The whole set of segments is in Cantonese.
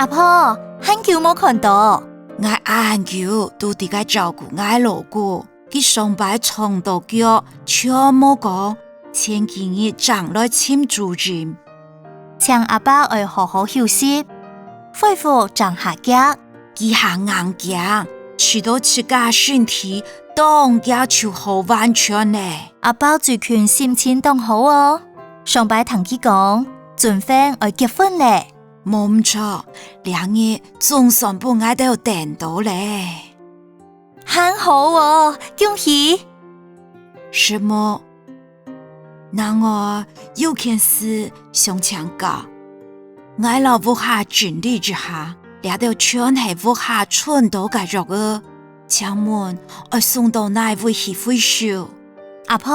阿婆，很久冇看到。我很久都伫个照顾我老姑，佢上班冲到腳，全冇講，前幾日長來簽主任。請阿爸要好好休息，恢復長下腳。佢下硬頸，去到自家身體，當家就好完全咧。阿爸最近心情當好哦，上班同佢講，準備要結婚咧。冇唔錯，2日總算把我都訂到咧。很好哦，恭喜！是麼？那我有件事想請教，我老屋下整理之下，掠到全係屋下春到嘅肉兒，請問我送到哪位去回收？阿婆，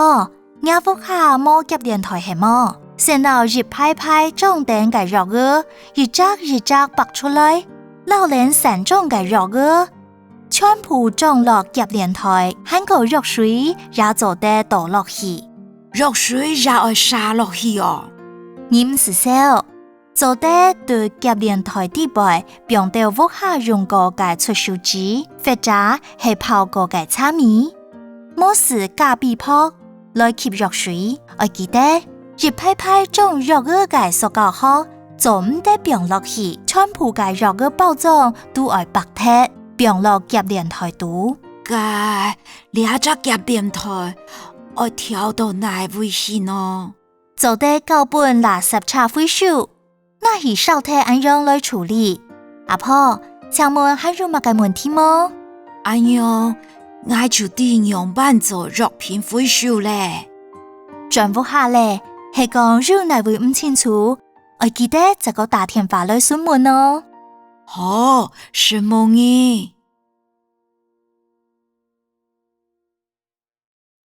我屋下冇夾電台係麼？先到一排排裝訂嘅肉兒，一隻一隻拔出來，老年3種嘅肉兒，全部裝落夾電台，很個肉水也做得倒落去。肉水也要灑落去哦。你唔是少，做得對夾電台底背，用到屋下用過嘅出手紙，或者係泡過嘅炒米，冇事加鼻泡來吸肉水，我記得。一批批裝肉兒嘅塑膠盒，做唔得放落去，全部嘅肉兒包裝都要白貼，放落夾電台度。該兩隻夾電台，我跳到哪位去呢？做得高本垃圾車回收，那係少體安樣來處理。阿婆，請問還有乜嘅問題嗎？安樣，我就定用辦做肉品回收咧。轉屋下咧。係講如哪位唔清楚，我記得這個打電話來詢問哦。好，是冇嘢。